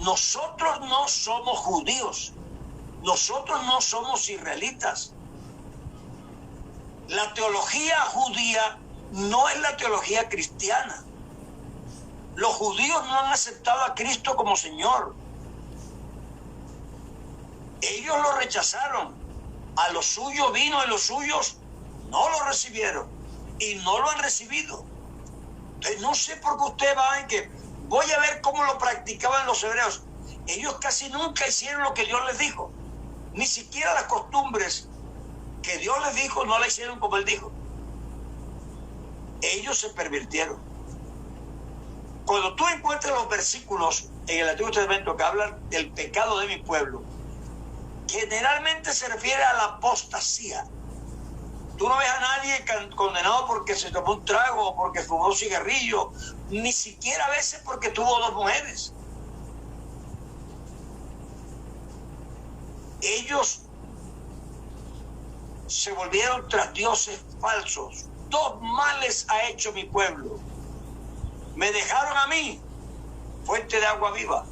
Nosotros no somos judíos, nosotros no somos israelitas. La teología judía no es la teología cristiana. Los judíos no han aceptado a Cristo como Señor. Ellos lo rechazaron. A los suyos vino y los suyos no lo recibieron. Y no lo han recibido. Entonces no sé por qué usted va en que voy a ver cómo lo practicaban los hebreos. Ellos casi nunca hicieron lo que Dios les dijo. Ni siquiera las costumbres que Dios les dijo no la hicieron como Él dijo. Ellos se pervirtieron. Cuando tú encuentras los versículos en el Antiguo Testamento que hablan del pecado de mi pueblo, generalmente se refiere a la apostasía. Tú no ves a nadie condenado porque se tomó un trago o porque fumó un cigarrillo, ni siquiera a veces porque tuvo 2 mujeres. Ellos se volvieron tras dioses falsos. 2 males ha hecho mi pueblo. Me dejaron a mí, fuente de agua viva,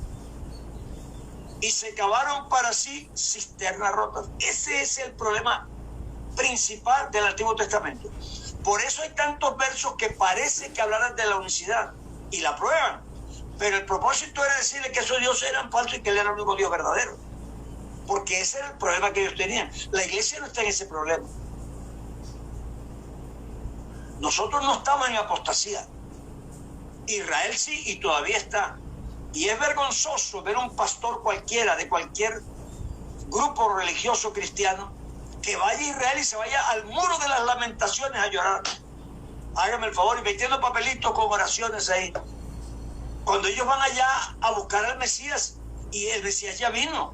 y se cavaron para sí cisternas rotas. Ese es el problema principal del Antiguo Testamento. Por eso hay tantos versos que parece que hablaran de la unicidad y la prueban, pero el propósito era decirle que esos dioses eran falsos y que Él era el único Dios verdadero, porque ese era el problema que ellos tenían. La iglesia no está en ese problema. Nosotros no estamos en apostasía. Israel sí, y todavía está. Y es vergonzoso ver un pastor cualquiera de cualquier grupo religioso cristiano que vaya a Israel y se vaya al muro de las lamentaciones a llorar. Hágame el favor, y metiendo papelitos con oraciones ahí. Cuando ellos van allá a buscar al Mesías, y el Mesías ya vino.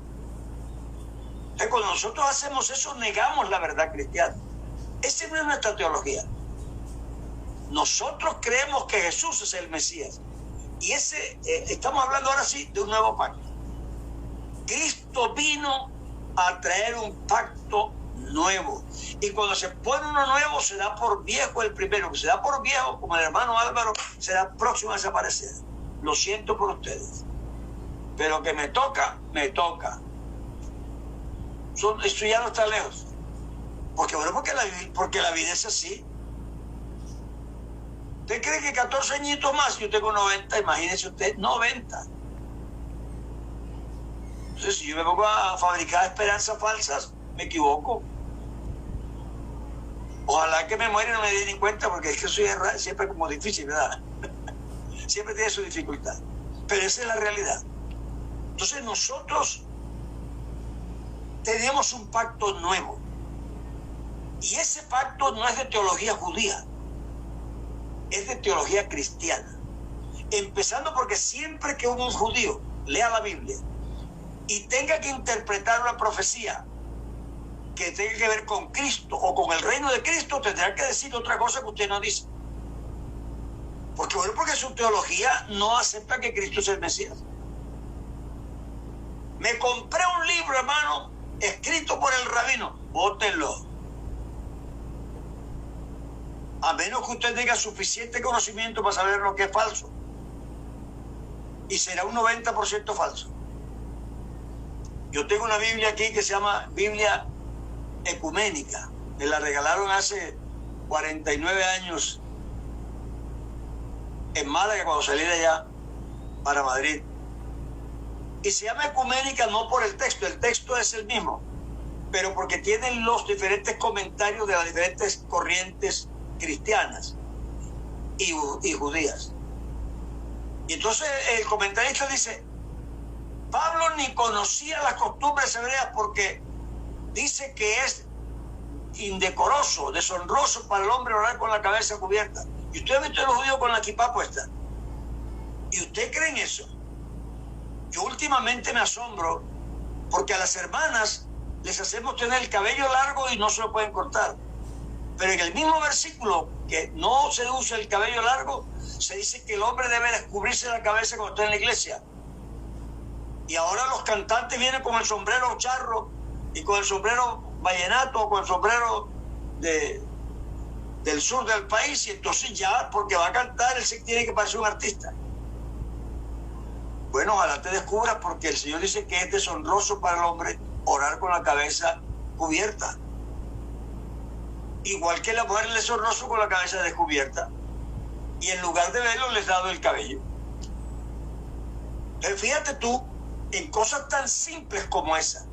Entonces, cuando nosotros hacemos eso, negamos la verdad cristiana. Esa no es nuestra teología. Nosotros creemos que Jesús es el Mesías. Y estamos hablando ahora sí de un nuevo pacto. Cristo vino a traer un pacto nuevo. Y cuando se pone uno nuevo, se da por viejo el primero. Que se da por viejo, como el hermano Álvaro, será próximo a desaparecer. Lo siento por ustedes. Pero que me toca, me toca. Esto ya no está lejos. Porque la vida es así. ¿Usted cree que 14 añitos más? Yo tengo 90, imagínese usted, 90. Entonces, si yo me pongo a fabricar esperanzas falsas, me equivoco. Ojalá que me muera y no me dé ni cuenta, porque es que soy siempre como difícil, ¿verdad? Siempre tiene su dificultad. Pero esa es la realidad. Entonces, nosotros tenemos un pacto nuevo. Y ese pacto no es de teología judía. Es de teología cristiana. Empezando porque siempre que un judío lea la Biblia y tenga que interpretar una profecía que tenga que ver con Cristo o con el reino de Cristo, tendrá que decir otra cosa que usted no dice. Porque su teología no acepta que Cristo es el Mesías. Me compré un libro, hermano, escrito por el rabino. Bótenlo. A menos que usted tenga suficiente conocimiento para saber lo que es falso. Y será un 90% falso. Yo tengo una Biblia aquí que se llama Biblia Ecuménica. Me la regalaron hace 49 años en Málaga cuando salí de allá para Madrid. Y se llama Ecuménica no por el texto es el mismo, pero porque tienen los diferentes comentarios de las diferentes corrientes cristianas y judías. Y entonces el comentarista dice, Pablo ni conocía las costumbres hebreas porque dice que es indecoroso, deshonroso para el hombre orar con la cabeza cubierta. Y usted ha visto a los judíos con la kipá puesta. ¿Y usted cree en eso? Yo últimamente me asombro porque a las hermanas les hacemos tener el cabello largo y no se lo pueden cortar. Pero en el mismo versículo que no se usa el cabello largo, se dice que el hombre debe descubrirse la cabeza cuando está en la iglesia. Y ahora los cantantes vienen con el sombrero charro y con el sombrero vallenato o con el sombrero del sur del país, y entonces ya, porque va a cantar, él se tiene que parecer un artista. Bueno, ojalá te descubras, porque el Señor dice que es deshonroso para el hombre orar con la cabeza cubierta. Igual que la mujer es deshonroso con la cabeza descubierta. Y en lugar de verlo, les ha dado el cabello. Entonces, fíjate tú en cosas tan simples como esa.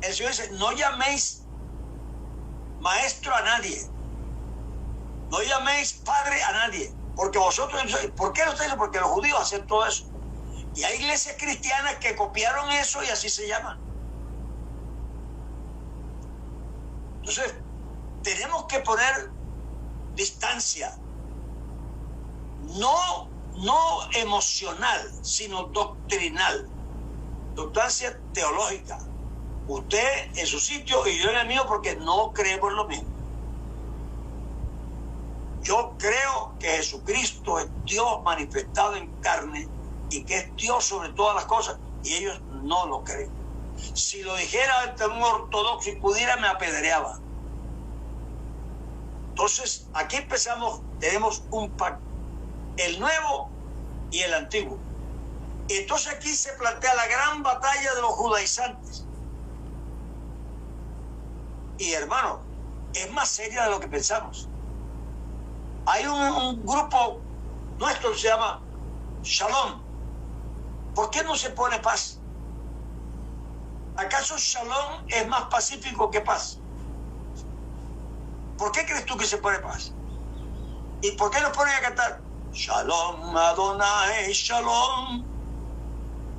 El Señor dice, no llaméis maestro a nadie. No llaméis padre a nadie. Porque vosotros, ¿por qué lo estáis diciendo? Porque los judíos hacen todo eso. Y hay iglesias cristianas que copiaron eso y así se llaman. Entonces, tenemos que poner distancia. No emocional, sino doctrinal. Distancia teológica. Usted en su sitio y yo en el mío, porque no creemos lo mismo. Yo creo que Jesucristo es Dios manifestado en carne y que es Dios sobre todas las cosas, y ellos no lo creen. Si lo dijera ante un ortodoxo y pudiera, me apedreaba. Entonces, aquí empezamos, tenemos un pacto, el nuevo y el antiguo. Entonces aquí se plantea la gran batalla de los judaizantes. Y hermano, es más seria de lo que pensamos. Hay un grupo nuestro que se llama Shalom. ¿Por qué no se pone paz? ¿Acaso Shalom es más pacífico que paz? ¿Por qué crees tú que se pone paz? ¿Y por qué nos ponen a cantar Shalom Adonai Shalom?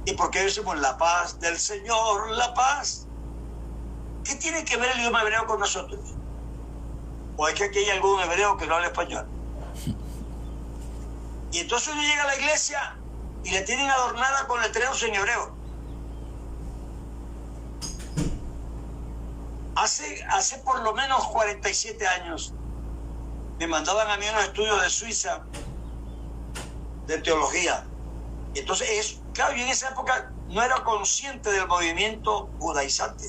¿Y por qué decimos la paz del Señor, la paz? ¿Qué tiene que ver el idioma hebreo con nosotros? ¿O es que aquí hay algún hebreo que no habla español? Y entonces uno llega a la iglesia y le tienen adornada con letreros en hebreo. Hace por lo menos 47 años me mandaban a mí unos estudios de Suiza de teología. Entonces, claro, yo en esa época no era consciente del movimiento judaizante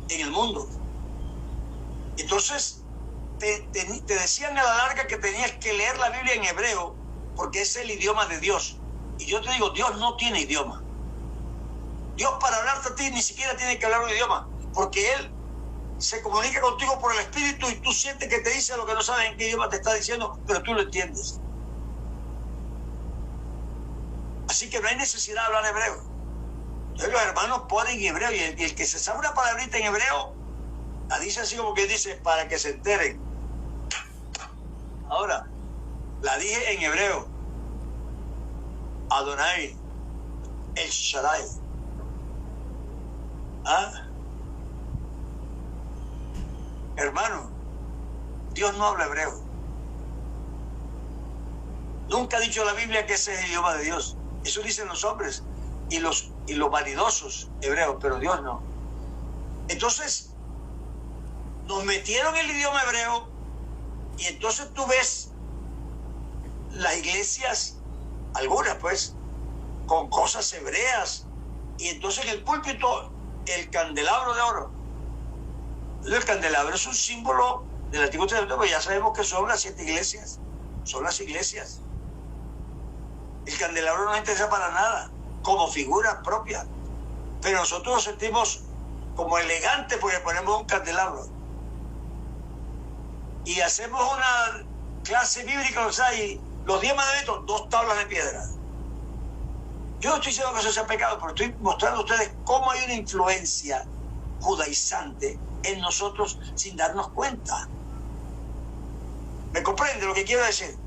en el mundo. Entonces, te decían a la larga que tenías que leer la Biblia en hebreo porque es el idioma de Dios. Y yo te digo, Dios no tiene idioma. Dios, para hablarte a ti, ni siquiera tiene que hablar un idioma, porque Él se comunica contigo por el Espíritu y tú sientes que te dice lo que no sabes en qué idioma te está diciendo, pero tú lo entiendes. Así que no hay necesidad de hablar hebreo. Entonces los hermanos ponen hebreo y el que se sabe una palabrita en hebreo la dice así como que dice para que se enteren. Ahora, la dije en hebreo. Adonai, El Shaddai. ¿Ah? Hermano, Dios no habla hebreo. Nunca ha dicho la Biblia que ese es el idioma de Dios. Eso dicen los hombres y los vanidosos hebreos, pero Dios no. Entonces, nos metieron el idioma hebreo y entonces tú ves las iglesias, algunas pues, con cosas hebreas, y entonces en el púlpito el candelabro de oro. El candelabro es un símbolo del Antiguo Testamento, pero ya sabemos que son las 7 iglesias, son las iglesias. El candelabro no nos interesa para nada, como figura propia, pero nosotros nos sentimos como elegantes porque ponemos un candelabro. Y hacemos una clase bíblica, o sea, y los 10 mandamientos, 2 tablas de piedra. Yo no estoy diciendo que eso sea pecado, pero estoy mostrando a ustedes cómo hay una influencia judaizante en nosotros sin darnos cuenta. ¿Me comprende lo que quiero decir?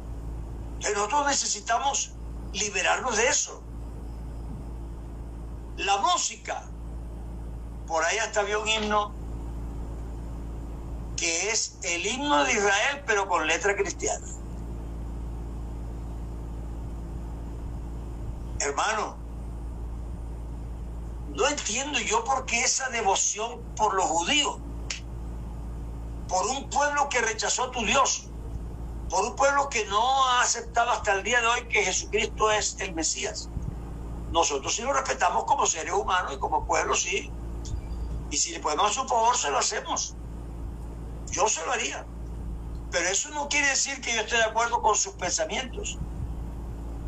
Entonces nosotros necesitamos liberarnos de eso. La música, por ahí hasta había un himno que es el himno de Israel, pero con letra cristiana. Hermano, no entiendo yo por qué esa devoción por los judíos, por un pueblo que rechazó a tu Dios, por un pueblo que no ha aceptado hasta el día de hoy que Jesucristo es el Mesías. Nosotros sí lo respetamos como seres humanos y como pueblo, sí. Y si le podemos hacer un favor, se lo hacemos. Yo se lo haría. Pero eso no quiere decir que yo esté de acuerdo con sus pensamientos.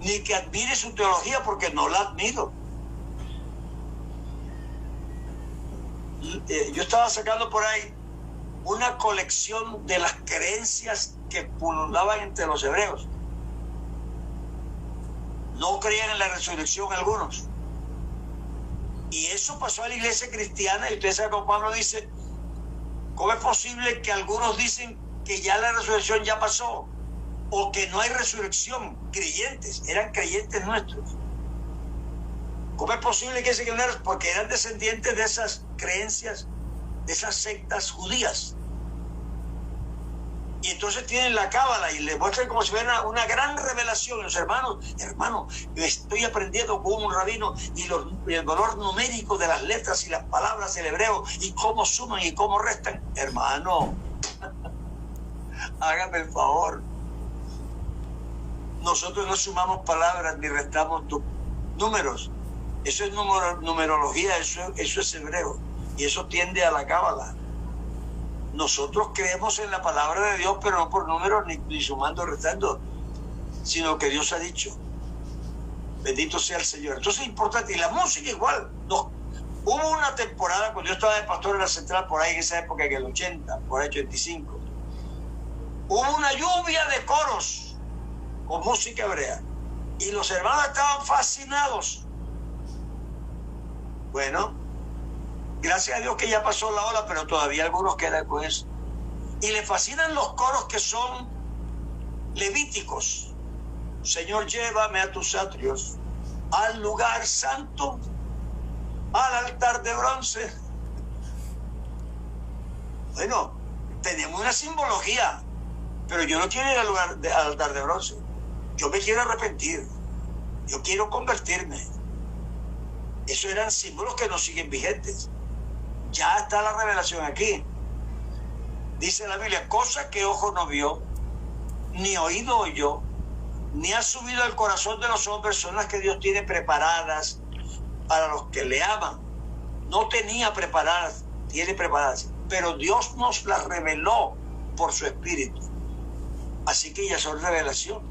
ni que admire su teología, porque no la admiro. Yo estaba sacando por ahí una colección de las creencias que pululaban entre los hebreos. No creían en la resurrección algunos. Y eso pasó a la iglesia cristiana, y ustedes saben cómo Pablo dice, ¿cómo es posible que algunos dicen que ya la resurrección ya pasó? O que no hay resurrección. Creyentes, eran creyentes nuestros. ¿Cómo es posible que ese que no era? Porque eran descendientes de esas creencias, de esas sectas judías. Y entonces tienen la cábala y le muestran como si fuera una gran revelación. Los hermanos, estoy aprendiendo con un rabino y el valor numérico de las letras y las palabras del hebreo y cómo suman y cómo restan. Hermano, hágame el favor. Nosotros no sumamos palabras ni restamos números. Eso es numerología, eso es hebreo. Y eso tiende a la cábala. Nosotros creemos en la palabra de Dios, pero no por números ni sumando, restando, sino que Dios ha dicho. Bendito sea el Señor. Entonces es importante. Y la música igual. No. Hubo una temporada cuando yo estaba de pastor en la central, por ahí en esa época, en el 80, por ahí 85. Hubo una lluvia de coros con música hebrea. Y los hermanos estaban fascinados. Bueno, gracias a Dios que ya pasó la ola, pero todavía algunos quedan con eso. Y le fascinan los coros que son levíticos. Señor, llévame a tus atrios, al lugar santo, al altar de bronce. Bueno, tenemos una simbología, pero yo no quiero ir al altar de bronce. Yo me quiero arrepentir. Yo quiero convertirme. Esos eran símbolos que no siguen vigentes. Ya está la revelación aquí. Dice la Biblia, cosa que ojo no vio, ni oído oyó, ni ha subido al corazón de los hombres, son las que Dios tiene preparadas para los que le aman. No tenía preparadas, tiene preparadas, pero Dios nos las reveló por su Espíritu. Así que ya son revelación.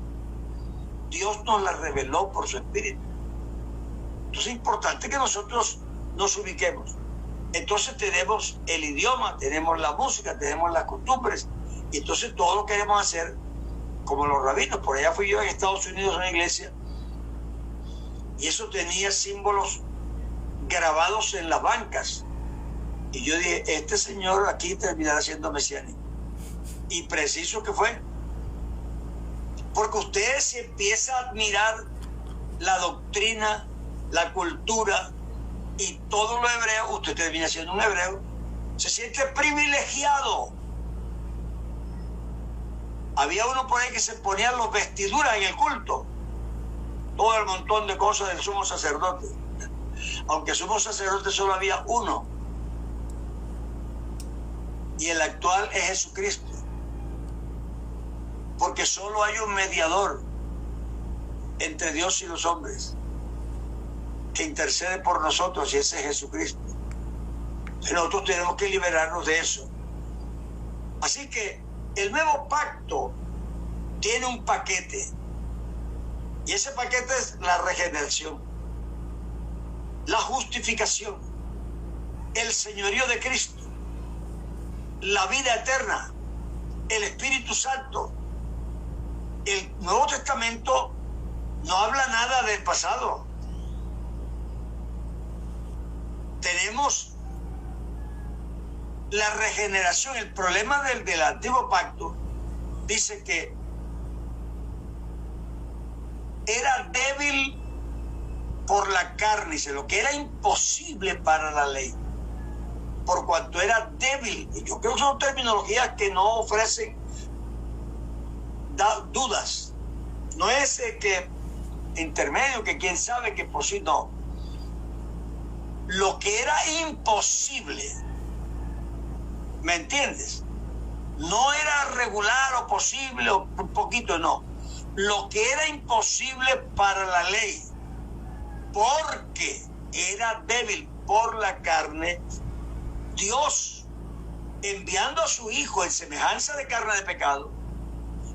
Dios nos las reveló por su Espíritu. Entonces es importante que nosotros nos ubiquemos. Entonces tenemos el idioma, tenemos la música, tenemos las costumbres, y entonces todo lo queremos hacer como los rabinos. Por allá fui yo en Estados Unidos a una iglesia, y eso tenía símbolos grabados en las bancas. Y yo dije, este señor aquí terminará siendo mesiánico. Y preciso que fue. Porque usted se empieza a admirar la doctrina, la cultura y todo lo hebreo, usted termina siendo un hebreo, se siente privilegiado. Había uno por ahí que se ponía los vestiduras en el culto, todo el montón de cosas del sumo sacerdote, aunque sumo sacerdote solo había uno, y el actual es Jesucristo, porque solo hay un mediador entre Dios y los hombres que intercede por nosotros, y ese es Jesucristo. Pero nosotros tenemos que liberarnos de eso. Así que el nuevo pacto tiene un paquete, y ese paquete es la regeneración, la justificación, el señorío de Cristo, la vida eterna, el Espíritu Santo. El Nuevo Testamento no habla nada del pasado. Tenemos la regeneración. El problema del antiguo pacto dice que era débil por la carne, dice, lo que era imposible para la ley, por cuanto era débil. Y yo creo que son terminologías que no ofrecen dudas. No es que intermedio, que quién sabe que por sí, no. Lo que era imposible, ¿me entiendes? No era regular o posible o un poquito, no. Lo que era imposible para la ley, porque era débil por la carne, Dios, enviando a su Hijo en semejanza de carne de pecado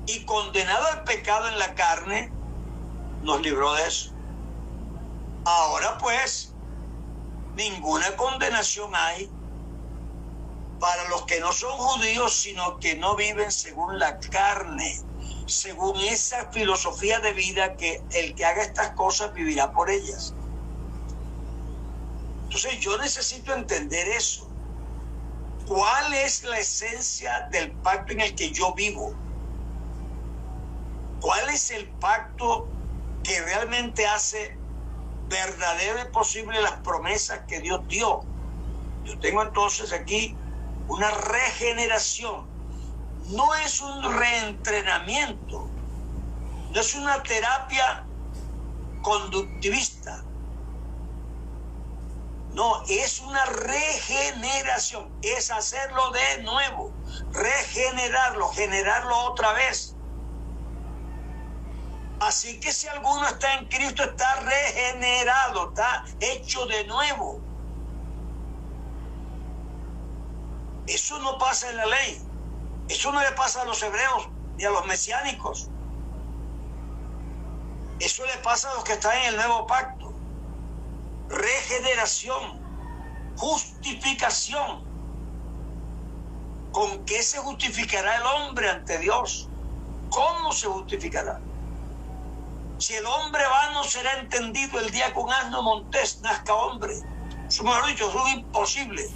y condenado al pecado en la carne, nos libró de eso. Ahora pues, ninguna condenación hay para los que no son judíos, sino que no viven según la carne, según esa filosofía de vida que el que haga estas cosas vivirá por ellas. Entonces yo necesito entender eso. ¿Cuál es la esencia del pacto en el que yo vivo? ¿Cuál es el pacto que realmente hace verdadero y posible las promesas que Dios dio? Yo tengo entonces aquí una regeneración. No es un reentrenamiento, no es una terapia conductivista. No, es una regeneración, es hacerlo de nuevo, regenerarlo, generarlo otra vez. Así que si alguno está en Cristo, está regenerado, está hecho de nuevo. Eso no pasa en la ley. Eso no le pasa a los hebreos ni a los mesiánicos. Eso le pasa a los que están en el nuevo pacto. Regeneración, justificación. ¿Con qué se justificará el hombre ante Dios? ¿Cómo se justificará? Si el hombre vano será entendido el día que un asno montés nazca hombre. Eso, mejor dicho, es un imposible.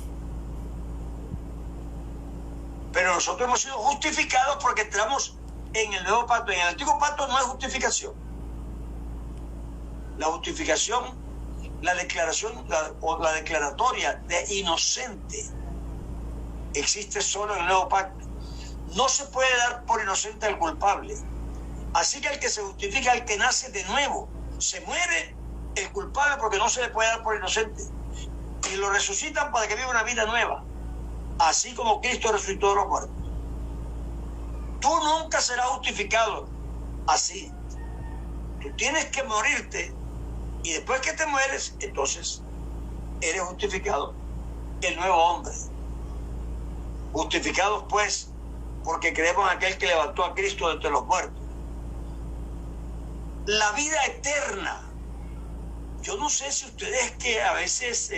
Pero nosotros hemos sido justificados porque entramos en el nuevo pacto. En el antiguo pacto no hay justificación. La justificación, la declaración o la declaratoria de inocente existe solo en el nuevo pacto. No se puede dar por inocente al culpable. Así que el que se justifica es el que nace de nuevo. Se muere el culpable porque no se le puede dar por inocente. Y lo resucitan para que viva una vida nueva. Así como Cristo resucitó de los muertos. Tú nunca serás justificado así. Tú tienes que morirte y después que te mueres, entonces eres justificado, el nuevo hombre. Justificados pues porque creemos en aquel que levantó a Cristo de entre los muertos. La vida eterna. Yo no sé si ustedes que a veces...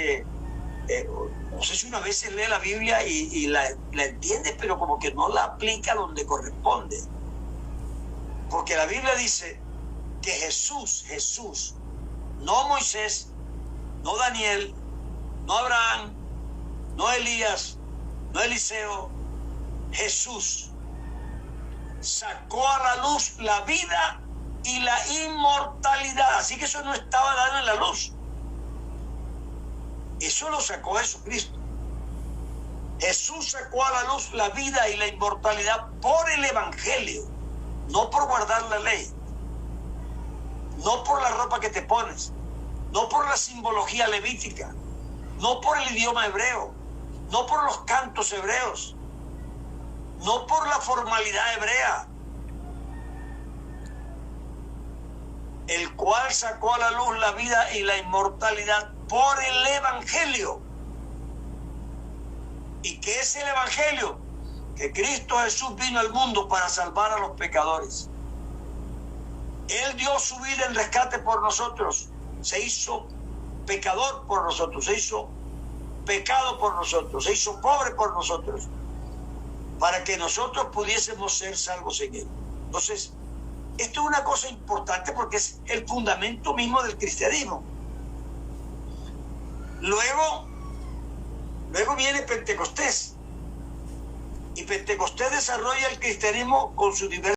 no sé si una vez lee la Biblia y la entiende, pero como que no la aplica donde corresponde. Porque la Biblia dice que Jesús, no Moisés, no Daniel, no Abraham, no Elías, no Eliseo, Jesús sacó a la luz la vida y la inmortalidad. Así que eso no estaba dado en la luz. Eso lo sacó Jesucristo. Jesús sacó a la luz la vida y la inmortalidad por el Evangelio, no por guardar la ley, no por la ropa que te pones, no por la simbología levítica, no por el idioma hebreo, no por los cantos hebreos, no por la formalidad hebrea, el cual sacó a la luz la vida y la inmortalidad por el Evangelio. ¿Y qué es el Evangelio? Que Cristo Jesús vino al mundo para salvar a los pecadores. Él dio su vida en rescate por nosotros. Se hizo pecador por nosotros. Se hizo pecado por nosotros. Se hizo pobre por nosotros. Para que nosotros pudiésemos ser salvos en Él. Entonces, esto es una cosa importante porque es el fundamento mismo del cristianismo. Luego viene Pentecostés. Y Pentecostés desarrolla el cristianismo con sus diversos